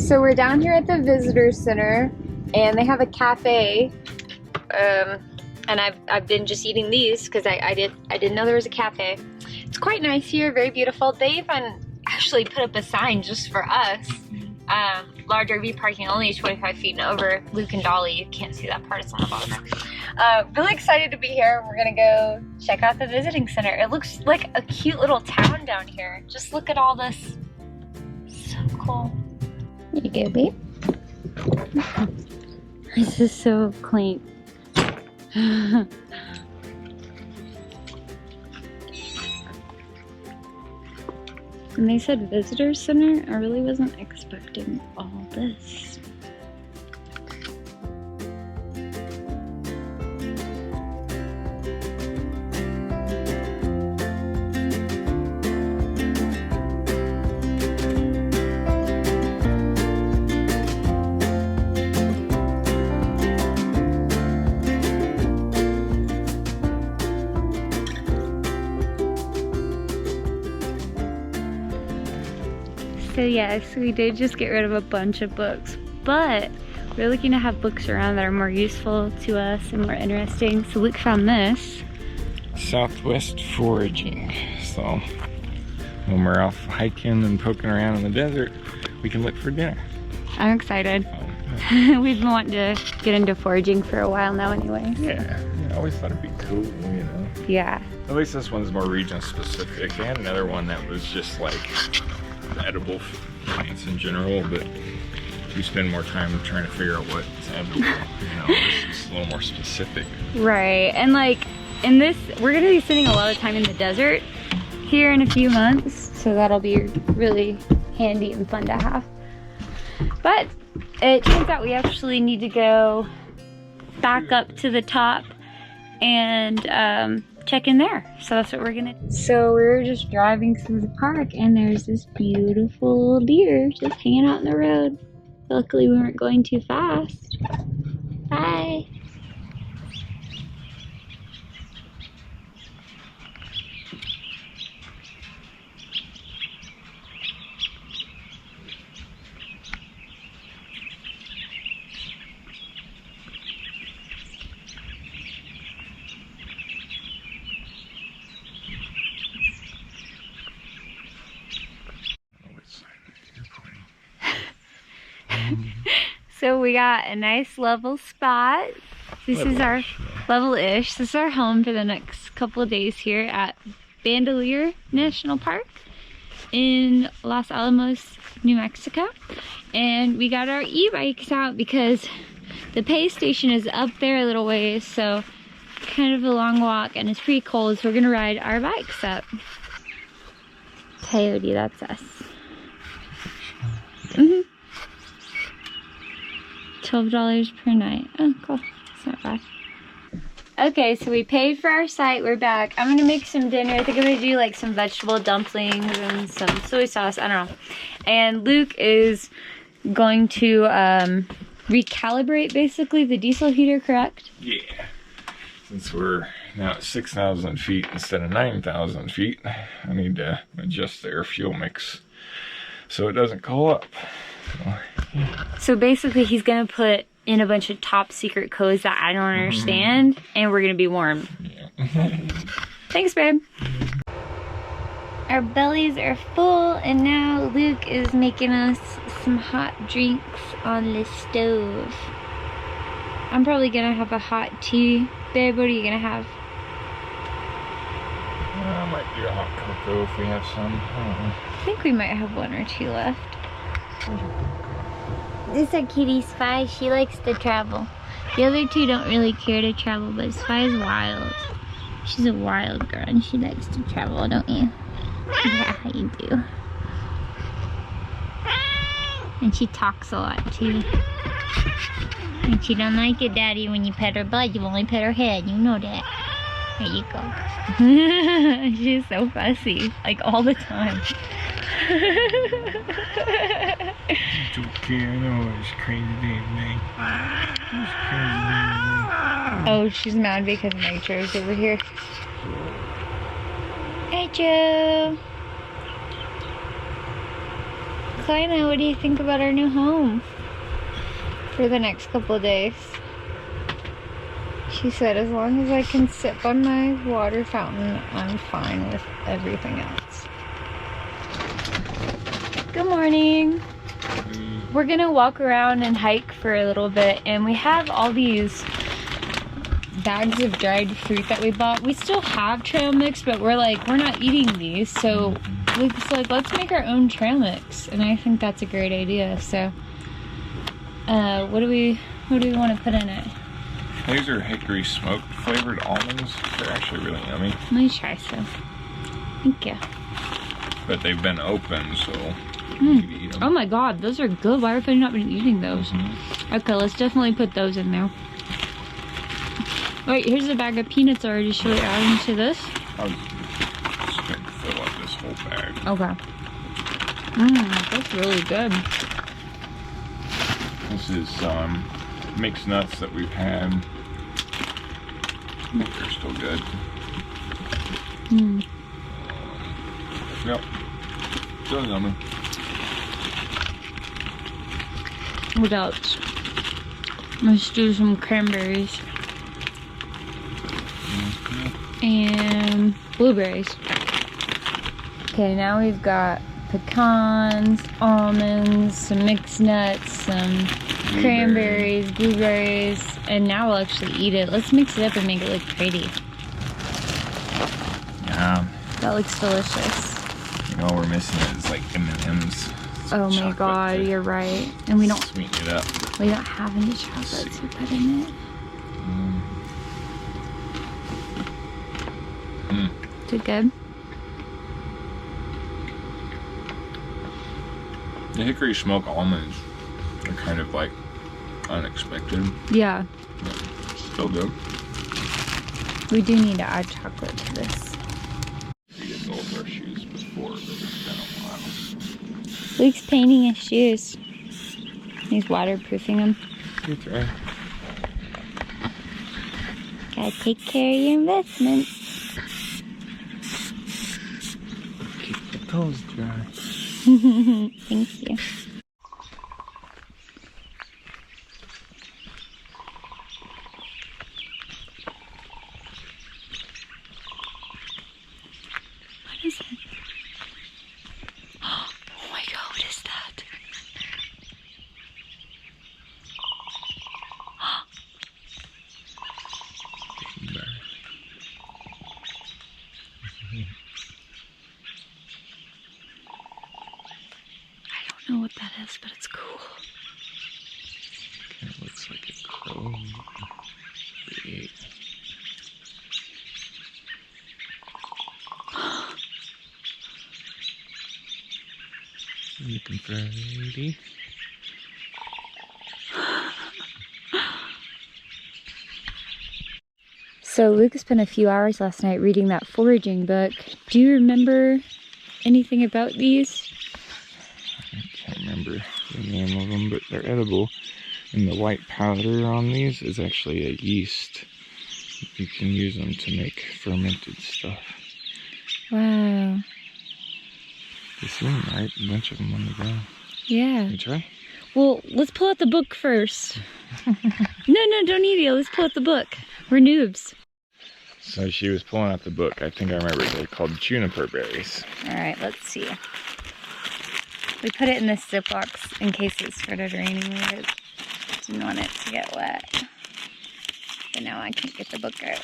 So we're down here at the visitor center, and they have a cafe. And I've been just eating these because I didn't know there was a cafe. It's quite nice here, very beautiful. They even actually put up a sign just for us. Large RV parking only 25 feet and over. Luke and Dolly, you can't see that part, it's on the bottom. Really excited to be here. We're gonna go check out the visiting center. It looks like a cute little town down here. Just look at all this. So cool. There you go, babe. This is so clean. When they said visitor center, I really wasn't expecting all this. So yes, we did just get rid of a bunch of books, but we're looking to have books around that are more useful to us and more interesting. So Luke found this. Southwest Foraging. So when we're off hiking and poking around in the desert, we can look for dinner. I'm excited. We've been wanting to get into foraging for a while now anyway. Yeah, I always thought it'd be cool, you know. Yeah. At least this one's more region specific. They had another one that was just like edible plants in general, but we spend more time trying to figure out what's edible, you know. This is a little more specific. Right, and like in this, we're gonna be spending a lot of time in the desert here in a few months, so that'll be really handy and fun to have. But it turns out we actually need to go back up to the top and check in there. So that's what we're gonna do. So we were just driving through the park and there's this beautiful deer just hanging out in the road. Luckily we weren't going too fast. Bye. So we got a nice level spot. This is our level-ish. This is our home for the next couple of days here at Bandelier National Park in Los Alamos, New Mexico. And we got our e-bikes out because the pay station is up there a little ways, so kind of a long walk and it's pretty cold, so we're gonna ride our bikes up. Coyote, that's us. Mm-hmm. $12 per night. Oh, cool. That's not bad. Okay, so we paid for our site. We're back. I'm gonna make some dinner. I think I'm gonna do like some vegetable dumplings and some soy sauce. I don't know. And Luke is going to recalibrate basically the diesel heater, correct? Yeah. Since we're now at 6,000 feet instead of 9,000 feet, I need to adjust the air fuel mix so it doesn't cool up. So basically he's gonna put in a bunch of top secret codes that I don't understand, and we're gonna be warm. Yeah. Thanks, babe. Our bellies are full, and now Luke is making us some hot drinks on the stove. I'm probably gonna have a hot tea. Babe, what are you gonna have? I might do a hot cocoa if we have some. I don't know. I think we might have one or two left. This is our kitty Spy. She likes to travel. The other two don't really care to travel, but Spy is wild. She's a wild girl and she likes to travel, don't you? Yeah, you do. And she talks a lot too. And she don't like it, Daddy, when you pet her butt. You only pet her head. You know that. There you go. She's so fussy, like all the time. It's okay, I know it's crazy damn thing. It's crazy damn thing. Oh, she's mad because Nature's over here. Hey, Joe. Kleina, what do you think about our new home for the next couple of days? She said, as long as I can sit by my water fountain, I'm fine with everything else. Good morning. We're gonna walk around and hike for a little bit, and we have all these bags of dried fruit that we bought. We still have trail mix, but we're not eating these, so Luke's like, let's make our own trail mix, and I think that's a great idea. So what do we want to put in it? These are hickory smoked flavored almonds. They're actually really yummy. Let me try some. Thank you. But they've been open, so you can eat them. Oh my god, those are good. Why have I not been eating those? Okay, let's definitely put those in there. Wait, here's a bag of peanuts already. Should we add into this? I was just going to fill up this whole bag. Okay. That's really good. This is mixed nuts that we've had. I think they're still good. Yep. Still yummy. What else? Let's do some cranberries. And blueberries. Okay, now we've got pecans, almonds, some mixed nuts, some cranberries, blueberries, and now we'll actually eat it. Let's mix it up and make it look pretty. Yeah. That looks delicious. You know what we're missing is like M&M's. Oh my god, you're right. And we don't sweeten it up. We don't have any chocolate to put in it. Is it good? The hickory smoked almonds are kind of like unexpected. Yeah. Still good. We do need to add chocolate to this. We didn't go with our shoes before, but it's been a while. Luke's painting his shoes. He's waterproofing them. That's right. Gotta take care of your investments. Keep the toes dry. Thank you. What is it? Oh my god, what is that? I don't know what that is, but it's cool. It looks like a crow. Looking for a lady. So Lucas spent a few hours last night reading that foraging book. Do you remember anything about these? I can't remember the name of them, but they're edible. And the white powder on these is actually a yeast. You can use them to make fermented stuff. Wow. You see them, right? A bunch of them on the ground. Yeah. You try? Well, let's pull out the book first. No, don't eat it. Let's pull out the book. We're noobs. So she was pulling out the book. I think I remember they're called juniper berries. All right, let's see. We put it in this Ziploc in case it started raining. We didn't want it to get wet. But now I can't get the book out.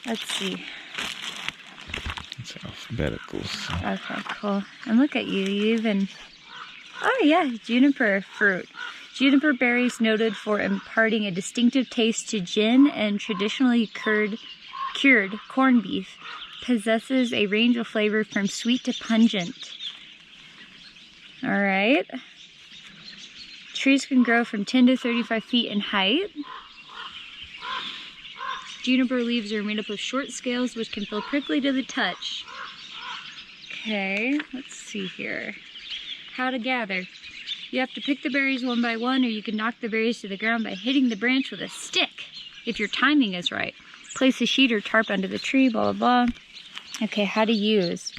Let's see. It's alphabetical. So. Okay, cool. And look at you. You even... Oh, yeah. Juniper fruit. Juniper berries noted for imparting a distinctive taste to gin and traditionally cured corned beef. Possesses a range of flavor from sweet to pungent. All right. Trees can grow from 10 to 35 feet in height. Juniper leaves are made up of short scales which can feel prickly to the touch. Okay, let's see here. How to gather. You have to pick the berries one by one, or you can knock the berries to the ground by hitting the branch with a stick, if your timing is right. Place a sheet or tarp under the tree, blah, blah, blah. Okay, how to use.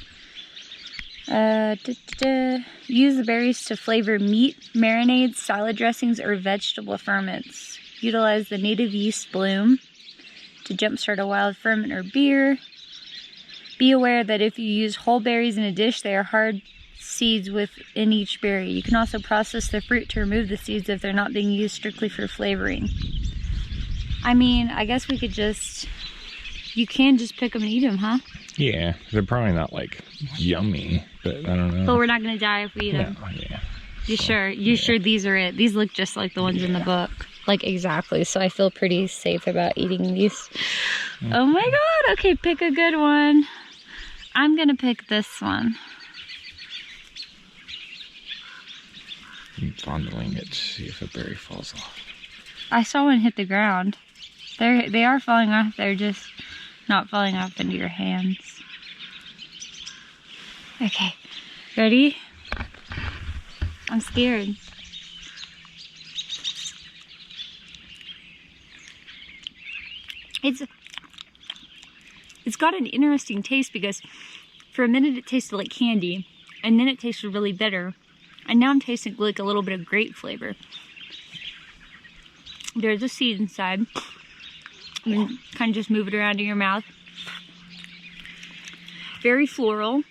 Use the berries to flavor meat, marinades, salad dressings, or vegetable ferments. Utilize the native yeast bloom to jumpstart a wild ferment or beer. Be aware that if you use whole berries in a dish, they are hard seeds within each berry. You can also process the fruit to remove the seeds if they're not being used strictly for flavoring. I mean, I guess we could just... You can just pick them and eat them, huh? Yeah, they're probably not like yummy, but I don't know. But we're not gonna die if we eat them. No, yeah. You sure? You sure these are it? These look just like the ones in the book. Like exactly, so I feel pretty safe about eating these. Oh my god, okay, pick a good one. I'm gonna pick this one. I'm fondling it to see if a berry falls off. I saw one hit the ground. They are falling off, they're just not falling off into your hands. Okay, ready? I'm scared. It's got an interesting taste because for a minute it tasted like candy and then it tasted really bitter and now I'm tasting like a little bit of grape flavor. There's a seed inside. You kind of just move it around in your mouth. Very floral,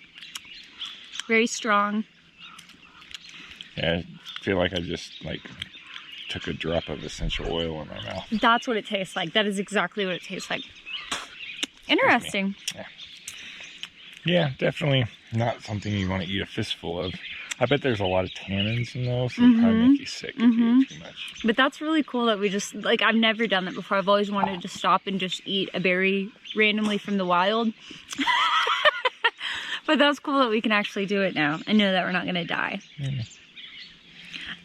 very strong. Yeah, I feel like I just like took a drop of essential oil in my mouth. That's what it tastes like. That is exactly what it tastes like. Interesting. Yeah, definitely not something you want to eat a fistful of. I bet there's a lot of tannins in those, so it'll probably make you sick if you eat too much. But that's really cool that we just, like, I've never done that before. I've always wanted to stop and just eat a berry randomly from the wild. But that's cool that we can actually do it now and know that we're not going to die.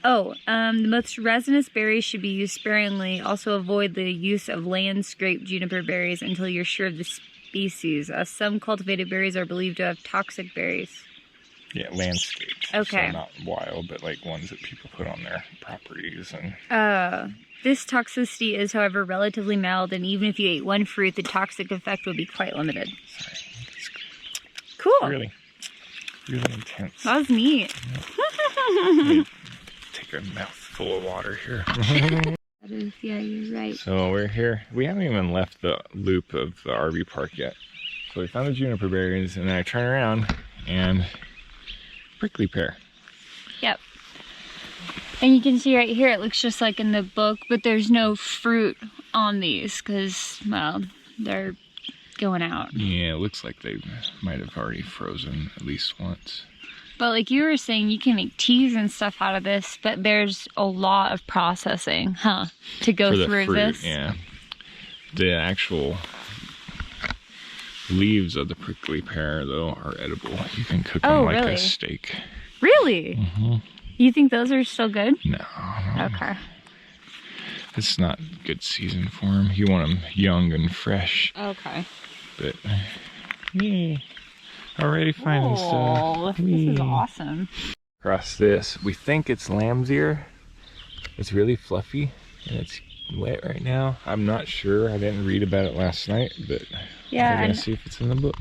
Oh, the most resinous berries should be used sparingly. Also avoid the use of land-scraped juniper berries until you're sure of the species. Some cultivated berries are believed to have toxic berries. Yeah, landscaped. Okay. So not wild, but like ones that people put on their properties. And this toxicity is, however, relatively mild, and even if you ate one fruit, the toxic effect would be quite limited. Sorry. Cool. Really intense. That was neat. Yeah. Take a mouthful of water here. Yeah, you're right. So we're here. We haven't even left the loop of the RV park yet. So we found the juniper berries, and then I turn around and prickly pear. Yep. And you can see right here, it looks just like in the book, but there's no fruit on these because, well, they're going out. Yeah, it looks like they might have already frozen at least once. But like you were saying, you can make teas and stuff out of this, but there's a lot of processing, huh, to go through fruit, this. Yeah. The actual leaves of the prickly pear, though, are edible. You can cook them like a steak. Really? You think those are still good? No. Okay. It's not good season for them. You want them young and fresh. Okay. But, yeah. Already finding stuff. This is awesome. Across this, we think it's lamb's ear. It's really fluffy and it's wet right now. I'm not sure. I didn't read about it last night, but yeah, we're gonna see if it's in the book.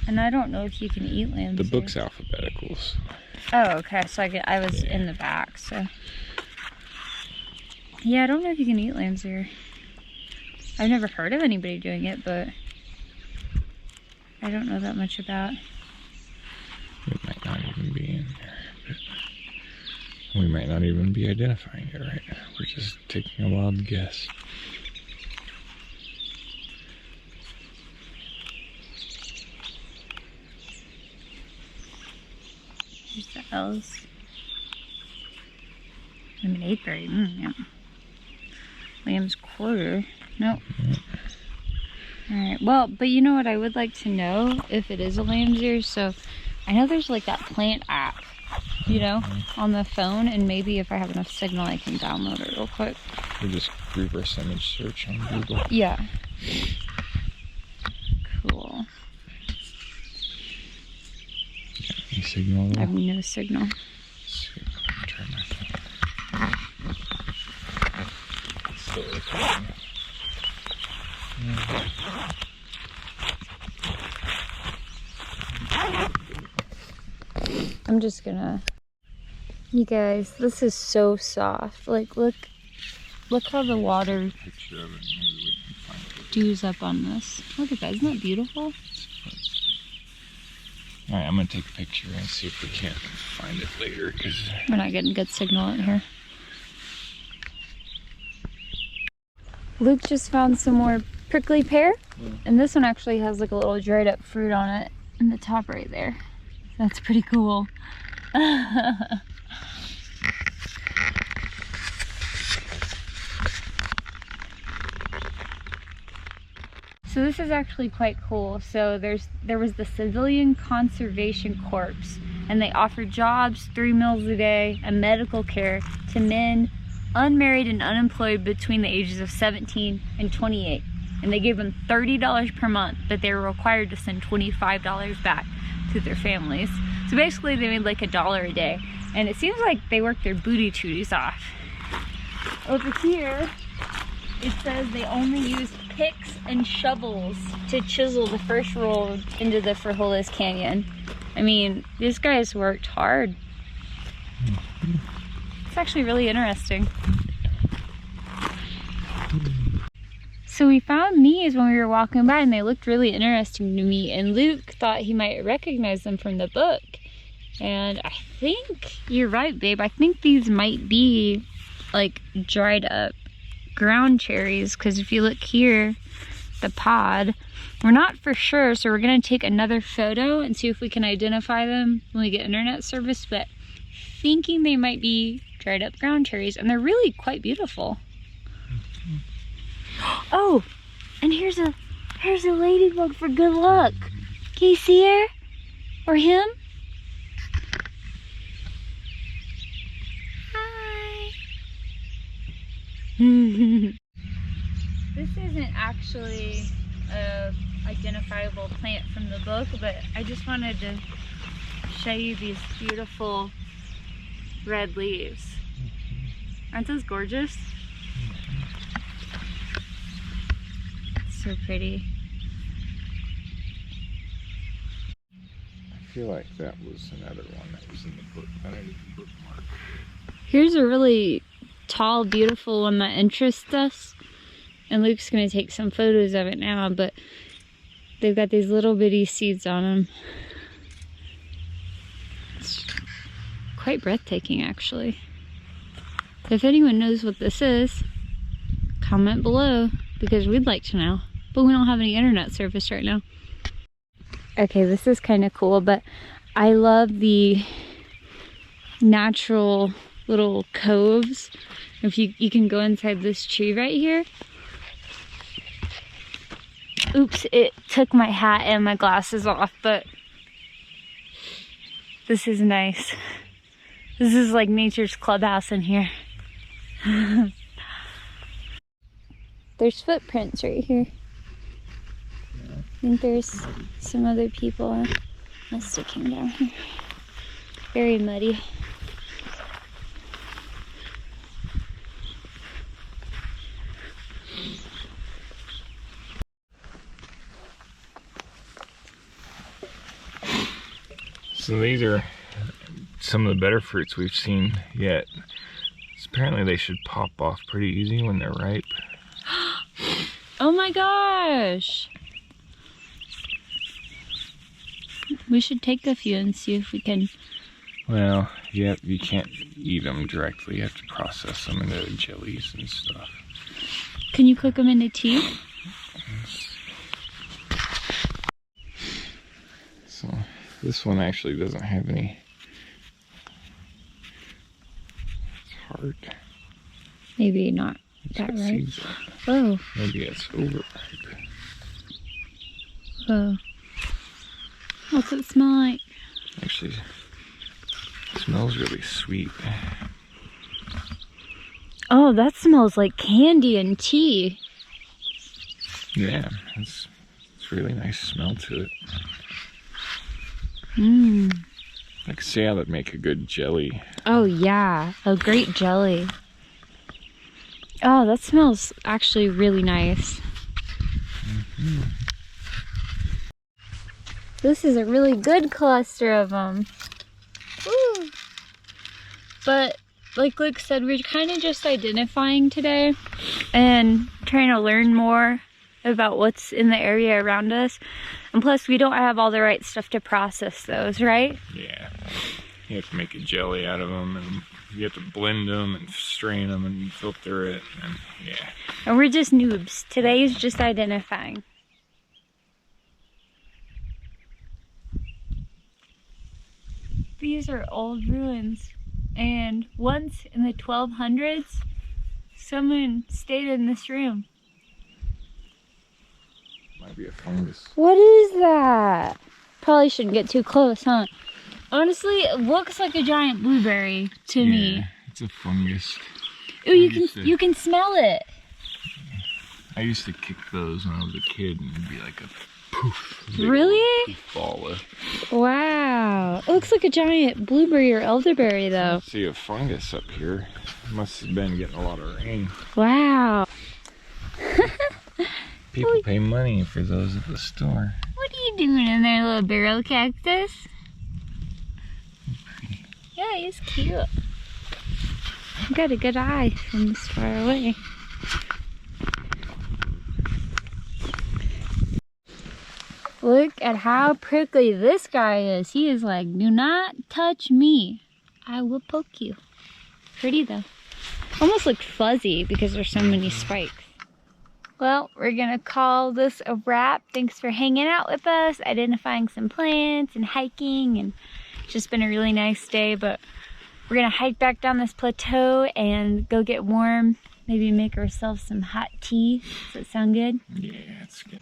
And I don't know if you can eat lamb's ear. The book's alphabetical. So. Oh, okay. So I was in the back. So yeah, I don't know if you can eat lamb's ear. I've never heard of anybody doing it, but I don't know that much about. It might not even be in there. But we might not even be identifying it right now. We're just taking a wild guess. Here's the L's. Lemonade berry. Yeah. Lamb's quarter. Nope. Alright, well, but you know what I would like to know if it is a lamb's ear. So I know there's like that plant app, you know, on the phone, and maybe if I have enough signal I can download it real quick. We just reverse image search on Google. Yeah. Cool. Any signal? I have no signal. Let's see if I can turn my phone. It's still recording. I'm just gonna... You guys, this is so soft. Like, look how the water dews up on this. Look at that, isn't that beautiful? Alright, I'm gonna take a picture and see if we can't find it later, because we're not getting good signal in here. Luke just found some more prickly pear, and this one actually has like a little dried up fruit on it in the top right there. That's pretty cool. So this is actually quite cool. So there was the Civilian Conservation Corps, and they offer jobs, 3 meals a day, and medical care to men unmarried and unemployed between the ages of 17 and 28. And they gave them $30 per month, but they were required to send $25 back to their families. So basically they made like $1 a day. And it seems like they worked their booty tooties off. Over here, it says they only used picks and shovels to chisel the first road into the Frijoles Canyon. I mean, these guys worked hard. It's actually really interesting. So we found these when we were walking by, and they looked really interesting to me, and Luke thought he might recognize them from the book. And I think you're right, babe. I think these might be like dried up ground cherries, because if you look here, the pod, we're not for sure, so we're gonna take another photo and see if we can identify them when we get internet service, but thinking they might be dried up ground cherries, and they're really quite beautiful. Oh, and here's a ladybug for good luck. Can you see her? Or him? Hi. This isn't actually a identifiable plant from the book, but I just wanted to show you these beautiful red leaves. Aren't those gorgeous? So pretty. I feel like that was another one that was in the book that I didn't bookmark. Here's a really tall, beautiful one that interests us, and Luke's gonna take some photos of it now, but they've got these little bitty seeds on them. It's quite breathtaking, actually. If anyone knows what this is, comment below, because we'd like to know. But we don't have any internet service right now. Okay, this is kind of cool, but I love the natural little coves. If you can go inside this tree right here. Oops, it took my hat and my glasses off, but this is nice. This is like nature's clubhouse in here. There's footprints right here. I think there's some other people sticking down here. Very muddy. So these are some of the better fruits we've seen yet. Apparently they should pop off pretty easy when they're ripe. Oh my gosh! We should take a few and see if we can. Well, yeah, you can't eat them directly. You have to process them into jellies and stuff. Can you cook them into tea? So this one actually doesn't have any. It's hard. Maybe not that right. Oh. Maybe it's overripe. Oh. What's it smell like? Actually, it smells really sweet. Oh, that smells like candy and tea. Yeah, it's really nice smell to it. Mmm. I can see how that'd make a good jelly. Oh yeah, a great jelly. Oh, that smells actually really nice. Mm-hmm. This is a really good cluster of them. Woo! But like Luke said, we're kind of just identifying today and trying to learn more about what's in the area around us. And plus, we don't have all the right stuff to process those, right? Yeah. You have to make a jelly out of them, and you have to blend them and strain them and filter it, and yeah. And we're just noobs. Today is just identifying. These are old ruins, and once in the 1200s, someone stayed in this room. Might be a fungus. What is that? Probably shouldn't get too close, huh? Honestly, it looks like a giant blueberry to me. It's a fungus. Ooh, you can smell it. I used to kick those when I was a kid, and it'd be like a poof. Really? Ball of. Wow. It looks like a giant blueberry or elderberry, though. I see a fungus up here. Must have been getting a lot of rain. Wow. People pay money for those at the store. What are you doing in there, little barrel cactus? Yeah, he's cute. You got a good eye from this far away. Look at how prickly this guy is. He is like, do not touch me. I will poke you. Pretty though. Almost looked fuzzy because there's so many spikes. Well, we're gonna call this a wrap. Thanks for hanging out with us, identifying some plants and hiking, and it's just been a really nice day, but we're gonna hike back down this plateau and go get warm. Maybe make ourselves some hot tea. Does that sound good? Yeah, it's good.